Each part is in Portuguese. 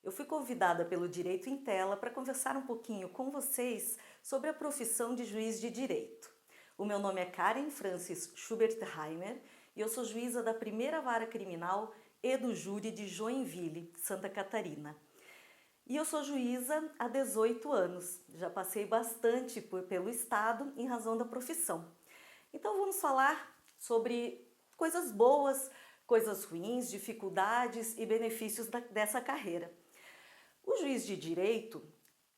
Eu fui convidada pelo Direito em Tela para conversar um pouquinho com vocês sobre a profissão de juiz de direito. O meu nome é Karen Francis Schubertheimer e eu sou juíza da Primeira Vara Criminal e do Júri de Joinville, Santa Catarina. E eu sou juíza há 18 anos, já passei bastante pelo Estado em razão da profissão. Então vamos falar sobre coisas boas, coisas ruins, dificuldades e benefícios dessa carreira. O juiz de direito,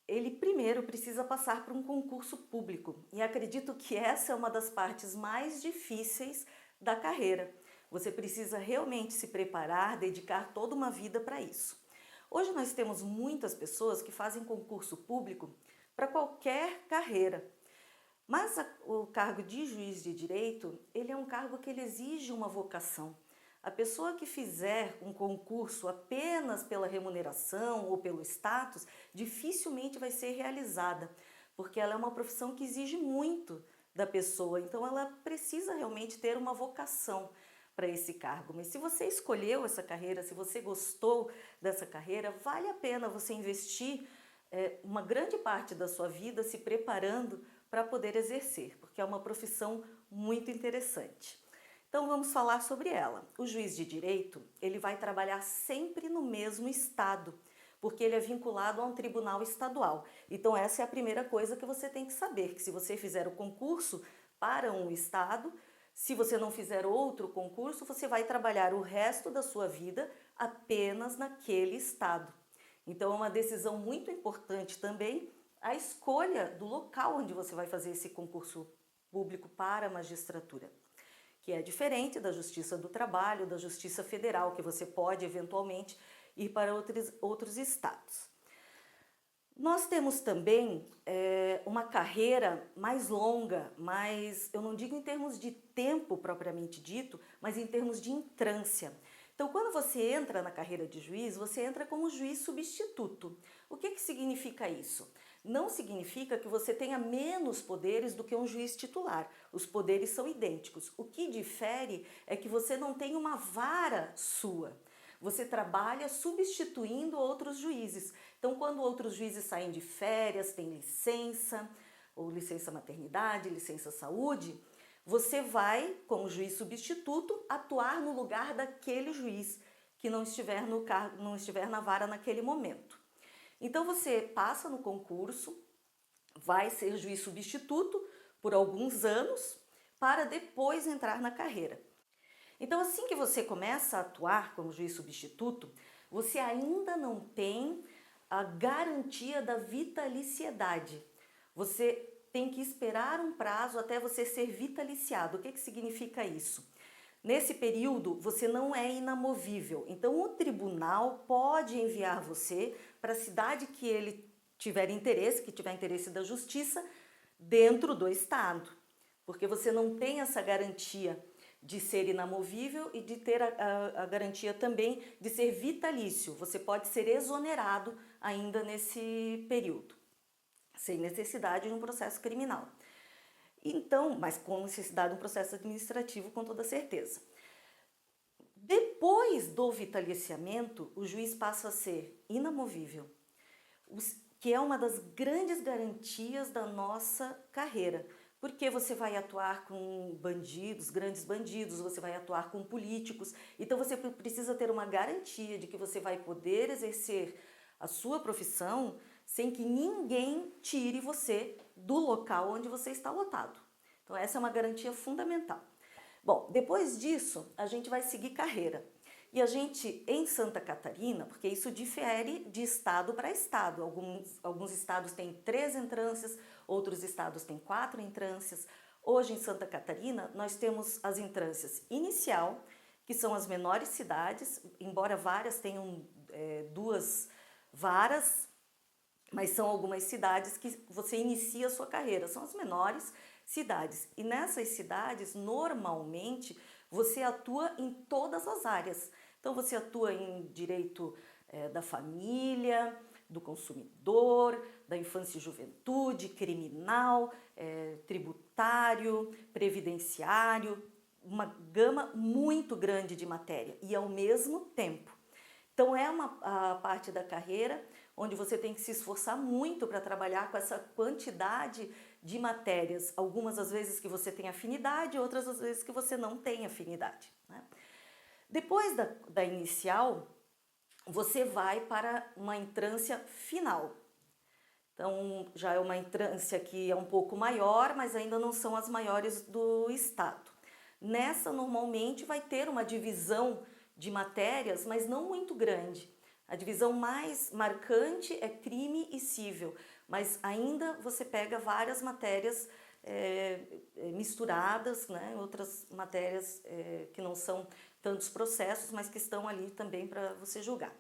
ele primeiro precisa passar por um concurso público e acredito que essa é uma das partes mais difíceis da carreira. Você precisa realmente se preparar, dedicar toda uma vida para isso. Hoje nós temos muitas pessoas que fazem concurso público para qualquer carreira. Mas o cargo de juiz de direito, ele é um cargo que ele exige uma vocação. A pessoa que fizer um concurso apenas pela remuneração ou pelo status, dificilmente vai ser realizada, porque ela é uma profissão que exige muito da pessoa, então ela precisa realmente ter uma vocação para esse cargo. Mas se você escolheu essa carreira, se você gostou dessa carreira, vale a pena você investir uma grande parte da sua vida se preparando para poder exercer, porque é uma profissão muito interessante. Então vamos falar sobre ela. O juiz de direito, ele vai trabalhar sempre no mesmo estado, porque ele é vinculado a um tribunal estadual. Então essa é a primeira coisa que você tem que saber, que se você fizer o concurso para um estado, se você não fizer outro concurso, você vai trabalhar o resto da sua vida apenas naquele estado. Então é uma decisão muito importante também a escolha do local onde você vai fazer esse concurso público para a magistratura, que é diferente da Justiça do Trabalho, da Justiça Federal, que você pode eventualmente ir para outros estados. Nós temos também uma carreira mais longa, mas eu não digo em termos de tempo propriamente dito, mas em termos de entrância. Então, quando você entra na carreira de juiz, você entra como juiz substituto. O que significa isso? Não significa que você tenha menos poderes do que um juiz titular. Os poderes são idênticos. O que difere é que você não tem uma vara sua. Você trabalha substituindo outros juízes. Então, quando outros juízes saem de férias, tem licença, ou licença maternidade, licença saúde, você vai, como juiz substituto, atuar no lugar daquele juiz que não estiver no cargo, não estiver na vara naquele momento. Então você passa no concurso, vai ser juiz substituto por alguns anos para depois entrar na carreira. Então assim que você começa a atuar como juiz substituto, você ainda não tem a garantia da vitaliciedade. Você tem que esperar um prazo até você ser vitaliciado. O que significa isso? Nesse período, você não é inamovível. Então, o tribunal pode enviar você para a cidade que ele tiver interesse, que tiver interesse da justiça, dentro do estado. Porque você não tem essa garantia de ser inamovível e de ter a garantia também de ser vitalício. Você pode ser exonerado ainda nesse período, sem necessidade de um processo criminal. Então, mas com necessidade de um processo administrativo, com toda certeza. Depois do vitaliciamento, o juiz passa a ser inamovível, que é uma das grandes garantias da nossa carreira, porque você vai atuar com bandidos, grandes bandidos, você vai atuar com políticos, então você precisa ter uma garantia de que você vai poder exercer a sua profissão sem que ninguém tire você do local onde você está lotado. Então essa é uma garantia fundamental. Bom, depois disso a gente vai seguir carreira. E a gente, em Santa Catarina, porque isso difere de estado para estado. Alguns estados têm 3 entrâncias, outros estados têm 4 entrâncias. Hoje, em Santa Catarina, nós temos as entrâncias inicial, que são as menores cidades, embora várias tenham 2 varas, mas são algumas cidades que você inicia a sua carreira, são as menores cidades. E nessas cidades, normalmente, você atua em todas as áreas. Então você atua em direito da família, do consumidor, da infância e juventude, criminal, tributário, previdenciário, uma gama muito grande de matéria e ao mesmo tempo. Então é a parte da carreira onde você tem que se esforçar muito para trabalhar com essa quantidade de matérias. Algumas às vezes que você tem afinidade, outras às vezes que você não tem afinidade, né? Depois da inicial, você vai para uma entrância final. Então já é uma entrância que é um pouco maior, mas ainda não são as maiores do estado. Nessa, normalmente, vai ter uma divisão de matérias, mas não muito grande. A divisão mais marcante é crime e cível, mas ainda você pega várias matérias misturadas, né? Outras matérias que não são tantos processos, mas que estão ali também para você julgar.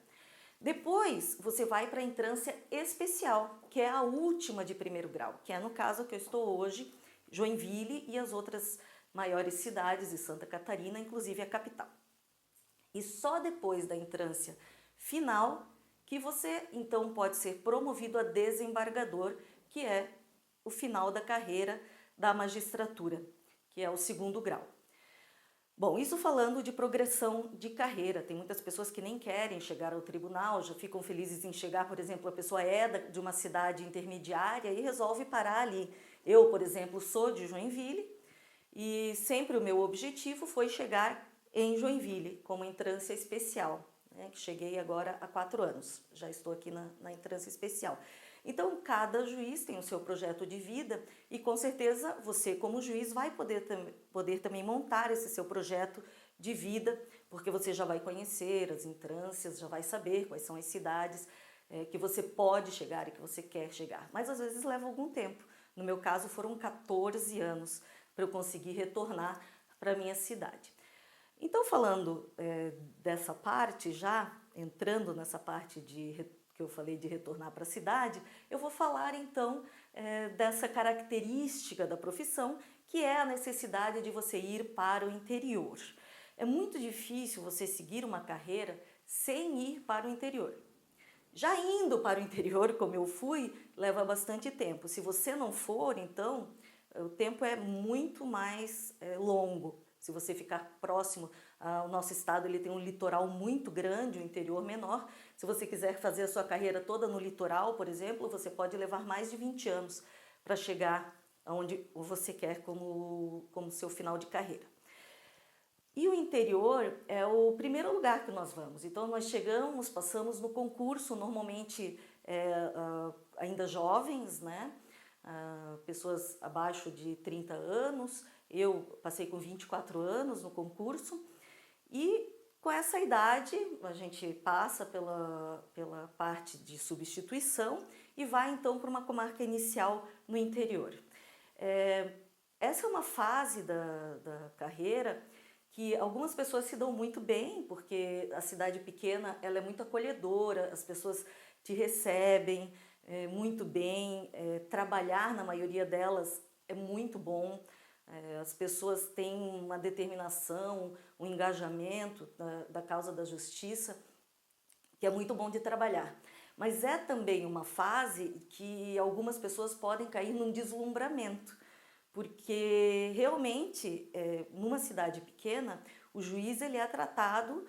Depois, você vai para a entrância especial, que é a última de primeiro grau, que é no caso que eu estou hoje, Joinville e as outras maiores cidades de Santa Catarina, inclusive a capital. E só depois da entrância final que você então pode ser promovido a desembargador, que é o final da carreira da magistratura, que é o segundo grau. Bom, isso falando de progressão de carreira, tem muitas pessoas que nem querem chegar ao tribunal, já ficam felizes em chegar, por exemplo, a pessoa é de uma cidade intermediária e resolve parar ali. Eu, por exemplo, sou de Joinville e sempre o meu objetivo foi chegar em Joinville, como entrância especial, né, que cheguei agora há 4 anos, já estou aqui na entrância especial. Então, cada juiz tem o seu projeto de vida e, com certeza, você, como juiz, vai poder também montar esse seu projeto de vida, porque você já vai conhecer as entrâncias, já vai saber quais são as cidades que você pode chegar e que você quer chegar. Mas, às vezes, leva algum tempo. No meu caso, foram 14 anos para eu conseguir retornar para a minha cidade. Então, falando dessa parte, já entrando nessa parte que eu falei de retornar para a cidade, eu vou falar então dessa característica da profissão, que é a necessidade de você ir para o interior. É muito difícil você seguir uma carreira sem ir para o interior. Já indo para o interior, como eu fui, leva bastante tempo. Se você não for, então, o tempo é muito mais longo. Se você ficar próximo, o nosso estado ele tem um litoral muito grande, um interior menor. Se você quiser fazer a sua carreira toda no litoral, por exemplo, você pode levar mais de 20 anos para chegar aonde você quer como seu final de carreira. E o interior é o primeiro lugar que nós vamos. Então nós chegamos, passamos no concurso, normalmente ainda jovens, né? Pessoas abaixo de 30 anos. Eu passei com 24 anos no concurso e com essa idade a gente passa pela parte de substituição e vai então para uma comarca inicial no interior. Essa é uma fase da carreira que algumas pessoas se dão muito bem, porque a cidade pequena ela é muito acolhedora, as pessoas te recebem muito bem, trabalhar na maioria delas é muito bom, as pessoas têm uma determinação, um engajamento da causa da justiça, que é muito bom de trabalhar. Mas é também uma fase que algumas pessoas podem cair num deslumbramento, porque realmente, numa cidade pequena, o juiz ele é tratado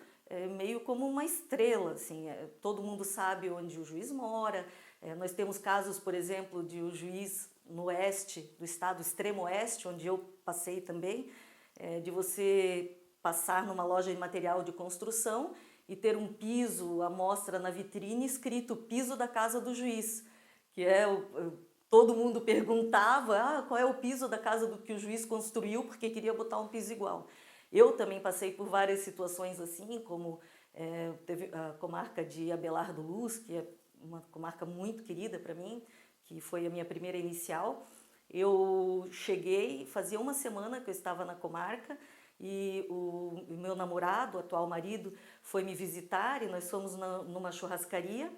meio como uma estrela, assim, todo mundo sabe onde o juiz mora. Nós temos casos, por exemplo, de um juiz no oeste do estado, extremo oeste, onde eu passei também, de você passar numa loja de material de construção e ter um piso à mostra na vitrine escrito piso da casa do juiz, que todo mundo perguntava qual é o piso da casa que o juiz construiu, porque queria botar um piso igual. Eu também passei por várias situações assim, como teve a comarca de Abelardo Luz, que é uma comarca muito querida para mim, que foi a minha primeira inicial. Eu cheguei, fazia uma semana que eu estava na comarca, e o meu namorado, o atual marido, foi me visitar e nós fomos numa churrascaria.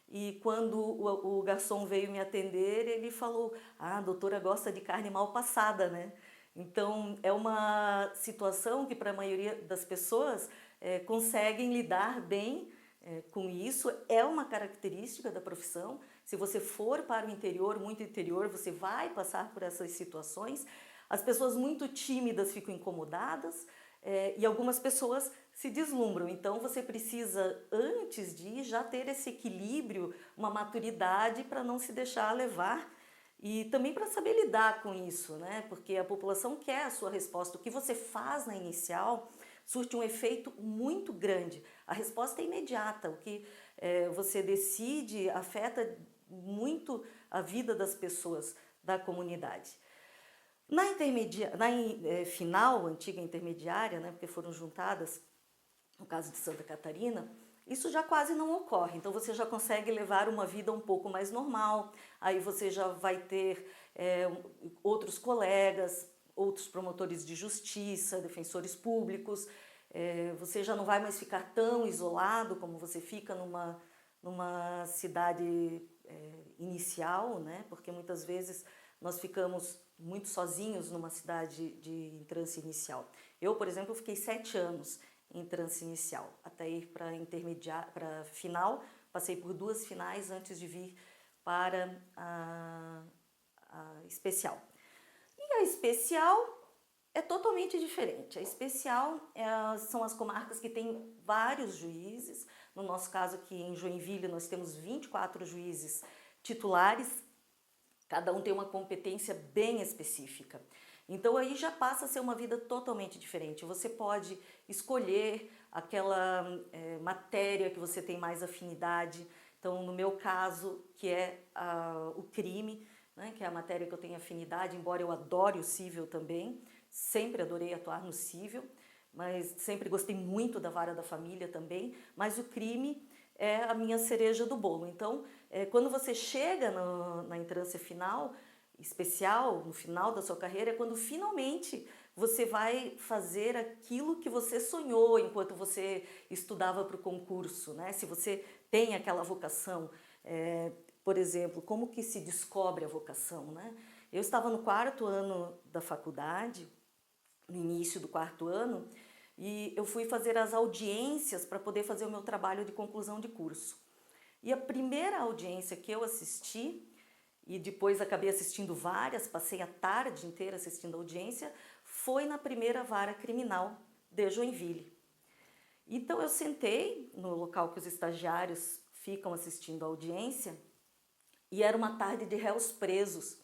E quando o garçom veio me atender, ele falou: a doutora gosta de carne mal passada, né? Então, é uma situação que para a maioria das pessoas conseguem lidar bem com isso. É uma característica da profissão. Se você for para o interior, muito interior, você vai passar por essas situações. As pessoas muito tímidas ficam incomodadas, e algumas pessoas se deslumbram. Então você precisa, antes de ir, já ter esse equilíbrio, uma maturidade para não se deixar levar e também para saber lidar com isso, né? Porque a população quer a sua resposta. O que você faz na inicial surte um efeito muito grande. A resposta é imediata. O que você decide afeta muito a vida das pessoas da comunidade. Final, antiga intermediária, né, porque foram juntadas, no caso de Santa Catarina, isso já quase não ocorre. Então você já consegue levar uma vida um pouco mais normal, aí você já vai ter outros colegas, outros promotores de justiça, defensores públicos, você já não vai mais ficar tão isolado como você fica numa cidade inicial, né? Porque muitas vezes nós ficamos muito sozinhos numa cidade em transe inicial. Eu, por exemplo, fiquei 7 anos em transe inicial, até ir para final, passei por 2 finais antes de vir para a especial. E a especial é totalmente diferente. A especial são as comarcas que têm vários juízes. No nosso caso aqui em Joinville nós temos 24 juízes titulares, cada um tem uma competência bem específica. Então aí já passa a ser uma vida totalmente diferente. Você pode escolher aquela matéria que você tem mais afinidade. Então no meu caso, que é o crime, né, que é a matéria que eu tenho afinidade, embora eu adore o cível também, sempre adorei atuar no cível, mas sempre gostei muito da vara da família também, mas o crime é a minha cereja do bolo. Então, quando você chega na entrância final, especial, no final da sua carreira, é quando finalmente você vai fazer aquilo que você sonhou enquanto você estudava para o concurso, né? Se você tem aquela vocação, por exemplo, como que se descobre a vocação, né? Eu estava no 4º ano da faculdade, no início do 4º ano, e eu fui fazer as audiências para poder fazer o meu trabalho de conclusão de curso. E a primeira audiência que eu assisti, e depois acabei assistindo várias, passei a tarde inteira assistindo a audiência, foi na primeira vara criminal de Joinville. Então eu sentei no local que os estagiários ficam assistindo a audiência, e era uma tarde de réus presos.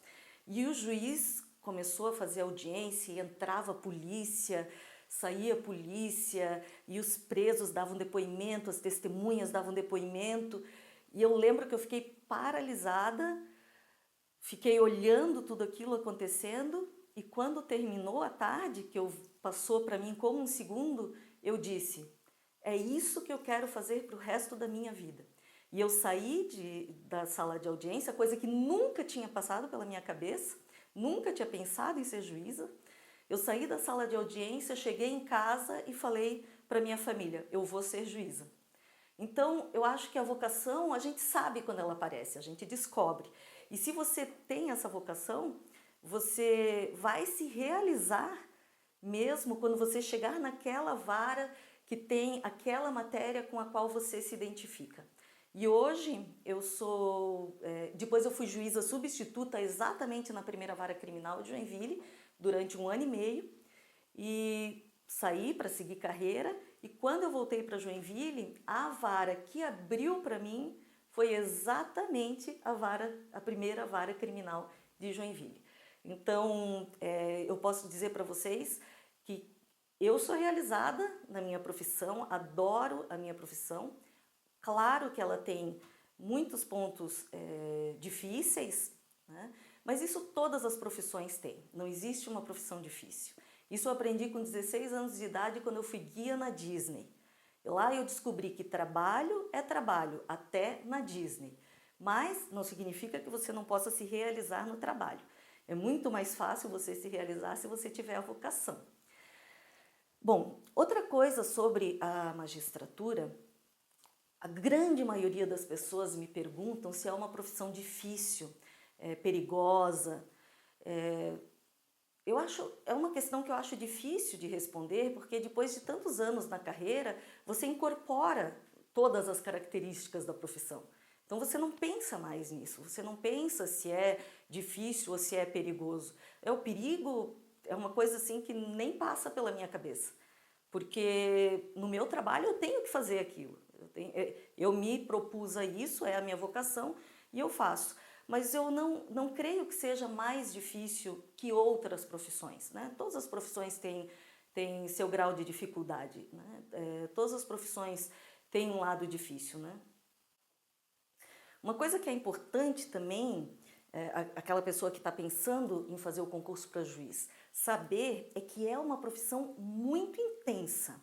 E o juiz começou a fazer audiência e entrava a polícia, saía a polícia e os presos davam depoimento, as testemunhas davam depoimento. E eu lembro que eu fiquei paralisada, fiquei olhando tudo aquilo acontecendo e quando terminou a tarde, que passou para mim como um segundo, eu disse, é isso que eu quero fazer para o resto da minha vida. E eu saí da sala de audiência, coisa que nunca tinha passado pela minha cabeça, nunca tinha pensado em ser juíza. Eu saí da sala de audiência, cheguei em casa e falei para minha família, eu vou ser juíza. Então, eu acho que a vocação, a gente sabe quando ela aparece, a gente descobre. E se você tem essa vocação, você vai se realizar mesmo quando você chegar naquela vara que tem aquela matéria com a qual você se identifica. E hoje depois eu fui juíza substituta exatamente na primeira vara criminal de Joinville, durante 1 ano e meio, e saí para seguir carreira, e quando eu voltei para Joinville, a vara que abriu para mim foi exatamente a primeira vara criminal de Joinville. Então, eu posso dizer para vocês que eu sou realizada na minha profissão, adoro a minha profissão. Claro que ela tem muitos pontos difíceis, né? Mas isso todas as profissões têm, não existe uma profissão difícil. Isso eu aprendi com 16 anos de idade quando eu fui guia na Disney. Lá eu descobri que trabalho é trabalho, até na Disney. Mas não significa que você não possa se realizar no trabalho. É muito mais fácil você se realizar se você tiver a vocação. Bom, outra coisa sobre a magistratura, a grande maioria das pessoas me perguntam se é uma profissão difícil, perigosa. É uma questão que eu acho difícil de responder, porque depois de tantos anos na carreira, você incorpora todas as características da profissão. Então você não pensa mais nisso, você não pensa se é difícil ou se é perigoso. O perigo é uma coisa assim que nem passa pela minha cabeça. porque no meu trabalho eu tenho que fazer aquilo. Eu me propus a isso, é a minha vocação e eu faço. Mas eu não creio que seja mais difícil que outras profissões, né? Todas as profissões têm seu grau de dificuldade, né? Todas as profissões têm um lado difícil, né? Uma coisa que é importante também, aquela pessoa que está pensando em fazer o concurso para juiz, saber é que é uma profissão muito intensa.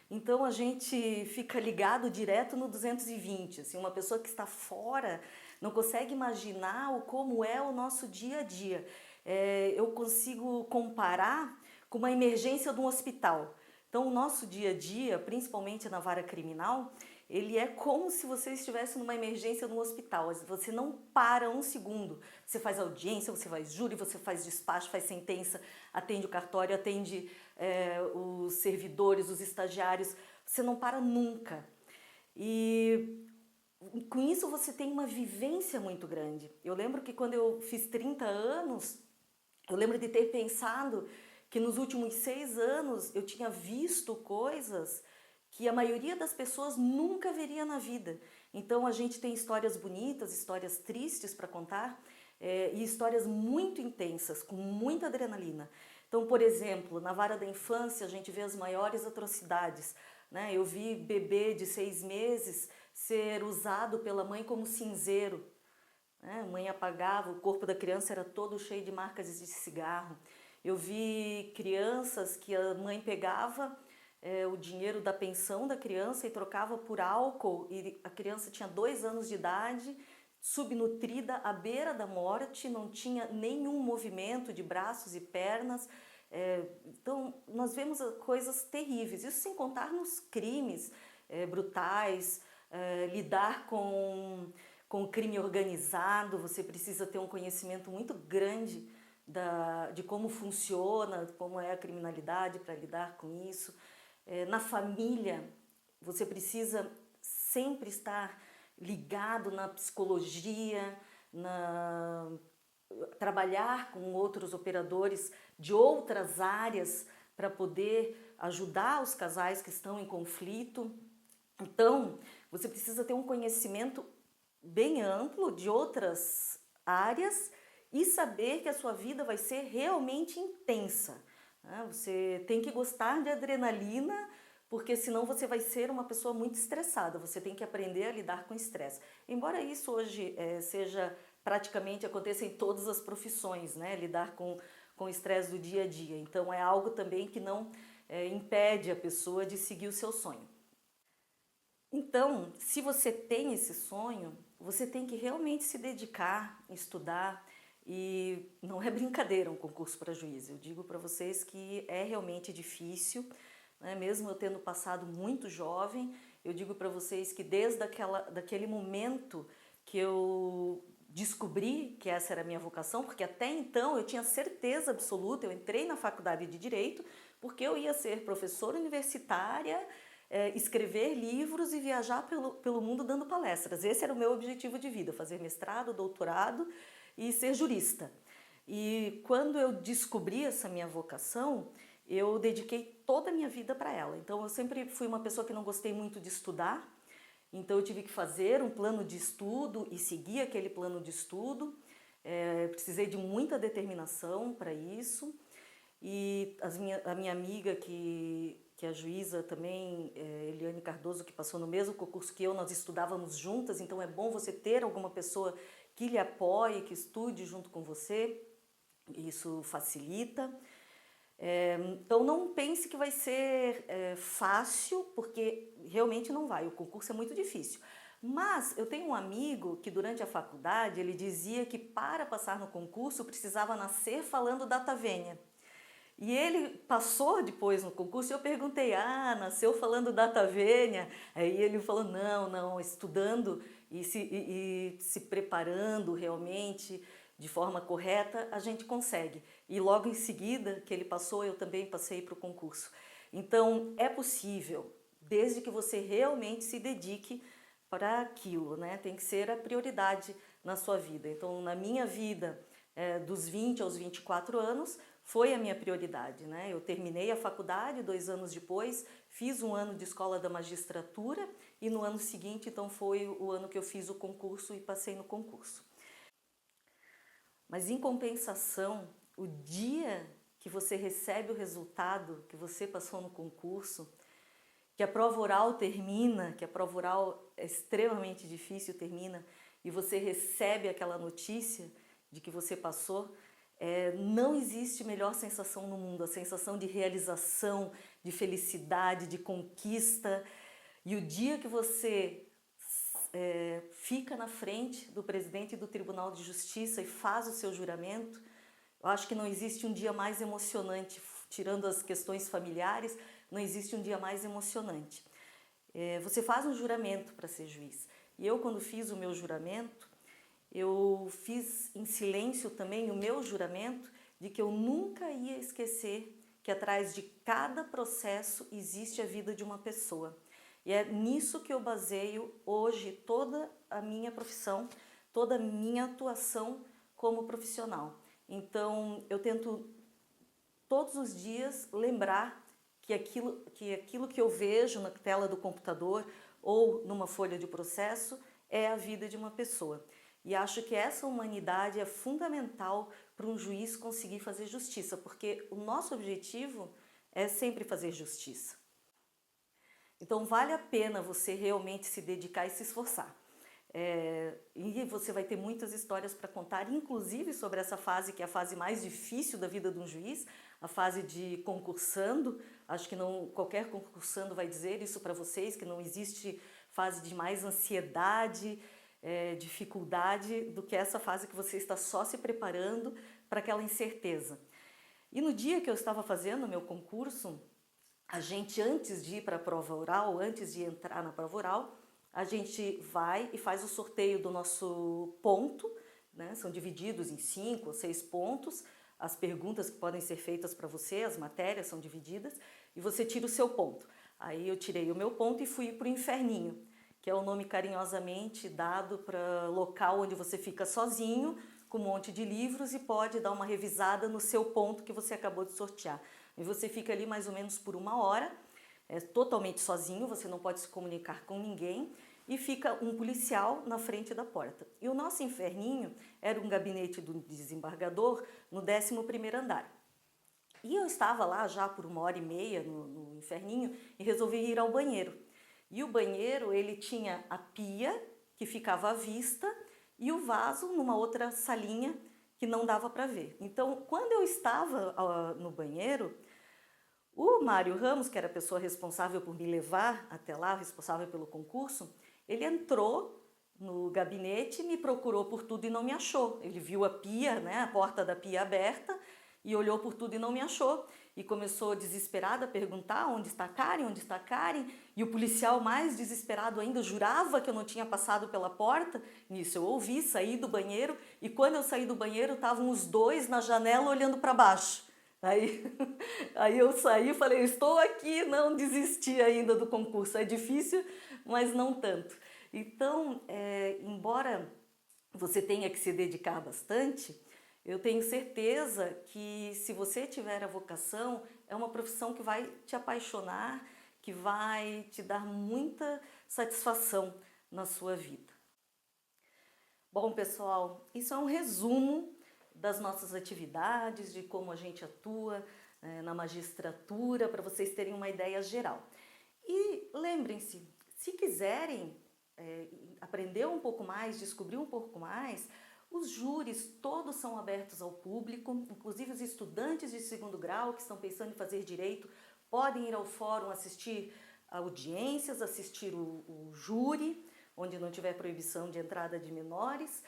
Então a gente fica ligado direto no 220, assim, uma pessoa que está fora não consegue imaginar como é o nosso dia a dia. Eu consigo comparar com uma emergência de um hospital. Então o nosso dia a dia, principalmente na vara criminal, ele é como se você estivesse numa emergência no hospital. Você não para um segundo. Você faz audiência, você faz júri, você faz despacho, faz sentença, atende o cartório, atende os servidores, os estagiários. Você não para nunca. E com isso você tem uma vivência muito grande. Eu lembro que quando eu fiz 30 anos, eu lembro de ter pensado que nos últimos 6 anos eu tinha visto coisas que a maioria das pessoas nunca veria na vida. Então a gente tem histórias bonitas, histórias tristes para contar e histórias muito intensas, com muita adrenalina. Então, por exemplo, na vara da infância a gente vê as maiores atrocidades, né? Eu vi bebê de 6 meses ser usado pela mãe como cinzeiro. A mãe apagava, o corpo da criança era todo cheio de marcas de cigarro. Eu vi crianças que a mãe pegava o dinheiro da pensão da criança e trocava por álcool, e a criança tinha 2 anos de idade, subnutrida, à beira da morte, não tinha nenhum movimento de braços e pernas. Então nós vemos coisas terríveis, isso sem contar nos crimes brutais, lidar com o crime organizado. Você precisa ter um conhecimento muito grande de como funciona, como é a criminalidade para lidar com isso. Na família, você precisa sempre estar ligado na psicologia, trabalhar com outros operadores de outras áreas para poder ajudar os casais que estão em conflito. Então, você precisa ter um conhecimento bem amplo de outras áreas e saber que a sua vida vai ser realmente intensa. Você tem que gostar de adrenalina, porque senão você vai ser uma pessoa muito estressada. Você tem que aprender a lidar com estresse. Embora isso hoje seja praticamente, aconteça em todas as profissões, né? Lidar com o estresse do dia a dia. Então é algo também que não impede a pessoa de seguir o seu sonho. Então, se você tem esse sonho, você tem que realmente se dedicar, estudar, e não é brincadeira um concurso para juiz. Eu digo para vocês que é realmente difícil, né? Mesmo eu tendo passado muito jovem, eu digo para vocês que desde daquele momento que eu descobri que essa era a minha vocação, porque até então eu tinha certeza absoluta, eu entrei na faculdade de Direito porque eu ia ser professora universitária, escrever livros e viajar pelo mundo dando palestras. Esse era o meu objetivo de vida, fazer mestrado, doutorado e ser jurista. E quando eu descobri essa minha vocação, eu dediquei toda a minha vida para ela. Então eu sempre fui uma pessoa que não gostei muito de estudar, então eu tive que fazer um plano de estudo e seguir aquele plano de estudo. Precisei de muita determinação para isso. E a minha amiga, que é juíza também, Eliane Cardoso, que passou no mesmo concurso que eu, nós estudávamos juntas, então é bom você ter alguma pessoa que lhe apoie, que estude junto com você, isso facilita. Então não pense que vai ser fácil, porque realmente não vai, o concurso é muito difícil. Mas eu tenho um amigo que durante a faculdade ele dizia que para passar no concurso precisava nascer falando data vênia. E ele passou depois no concurso e eu perguntei, nasceu falando data vênia? Aí ele falou, não, estudando e se preparando realmente de forma correta, a gente consegue. E logo em seguida que ele passou, eu também passei para o concurso. Então, é possível, desde que você realmente se dedique para aquilo, né? Tem que ser a prioridade na sua vida. Então, na minha vida, dos 20 aos 24 anos, foi a minha prioridade, né? Eu terminei a faculdade, 2 anos depois, fiz um ano de escola da magistratura e no ano seguinte, então, foi o ano que eu fiz o concurso e passei no concurso. Mas em compensação, o dia que você recebe o resultado que você passou no concurso, que a prova oral termina, que a prova oral é extremamente difícil, termina, e você recebe aquela notícia de que você passou, não existe melhor sensação no mundo, a sensação de realização, de felicidade, de conquista. E o dia que você fica na frente do presidente do Tribunal de Justiça e faz o seu juramento, eu acho que não existe um dia mais emocionante, tirando as questões familiares, não existe um dia mais emocionante. Você faz um juramento para ser juiz. E eu, quando fiz o meu juramento, eu fiz em silêncio também o meu juramento de que eu nunca ia esquecer que atrás de cada processo existe a vida de uma pessoa. E é nisso que eu baseio hoje toda a minha profissão, toda a minha atuação como profissional. Então, eu tento todos os dias lembrar que aquilo que eu vejo na tela do computador ou numa folha de processo é a vida de uma pessoa. E acho que essa humanidade é fundamental para um juiz conseguir fazer justiça, porque o nosso objetivo é sempre fazer justiça. Então vale a pena você realmente se dedicar e se esforçar. E você vai ter muitas histórias para contar, inclusive sobre essa fase que é a fase mais difícil da vida de um juiz, a fase de concursando. Acho que não qualquer concursando vai dizer isso para vocês, que não existe fase de mais ansiedade, dificuldade do que essa fase que você está só se preparando para aquela incerteza. E no dia que eu estava fazendo o meu concurso, a gente, antes de ir para a prova oral, antes de entrar na prova oral, a gente vai e faz o sorteio do nosso ponto, né? São divididos em 5 ou 6 pontos, as perguntas que podem ser feitas para você, as matérias são divididas, e você tira o seu ponto. Aí eu tirei o meu ponto e fui para o inferninho, que é o nome carinhosamente dado para local onde você fica sozinho, com um monte de livros e pode dar uma revisada no seu ponto que você acabou de sortear. E você fica ali mais ou menos por 1 hora, totalmente sozinho, você não pode se comunicar com ninguém, e fica um policial na frente da porta. E o nosso inferninho era um gabinete do desembargador no 11º andar. E eu estava lá já por 1h30 no inferninho e resolvi ir ao banheiro. E o banheiro, ele tinha a pia, que ficava à vista, e o vaso numa outra salinha que não dava para ver. Então, quando eu estava no banheiro, o Mário Ramos, que era a pessoa responsável por me levar até lá, responsável pelo concurso, ele entrou no gabinete, me procurou por tudo e não me achou. Ele viu a pia, né, a porta da pia aberta, e olhou por tudo e não me achou. E começou desesperado a perguntar: onde está Karen, onde está Karen? E o policial, mais desesperado ainda, jurava que eu não tinha passado pela porta. Nisso eu ouvi, saí do banheiro, e quando eu saí do banheiro estavam os dois na janela olhando para baixo. Aí eu saí e falei: estou aqui, não desisti ainda do concurso. É difícil, mas não tanto. Então, embora você tenha que se dedicar bastante, eu tenho certeza que, se você tiver a vocação, é uma profissão que vai te apaixonar, que vai te dar muita satisfação na sua vida. Bom, pessoal, isso é um resumo das nossas atividades, de como a gente atua na magistratura, para vocês terem uma ideia geral. E lembrem-se, se quiserem aprender um pouco mais, descobrir um pouco mais, os júris todos são abertos ao público, inclusive os estudantes de 2º grau que estão pensando em fazer direito podem ir ao fórum assistir audiências, assistir o júri, onde não tiver proibição de entrada de menores,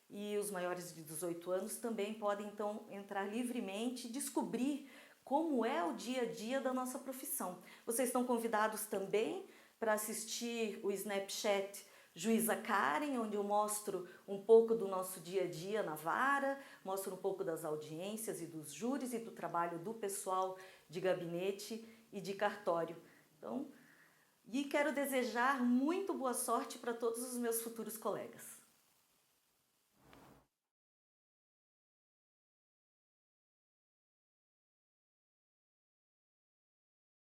e os maiores de 18 anos também podem então entrar livremente e descobrir como é o dia a dia da nossa profissão. Vocês estão convidados também para assistir o Snapchat Juíza Karen, onde eu mostro um pouco do nosso dia a dia na vara, mostro um pouco das audiências e dos júris e do trabalho do pessoal de gabinete e de cartório. Então, e quero desejar muito boa sorte para todos os meus futuros colegas.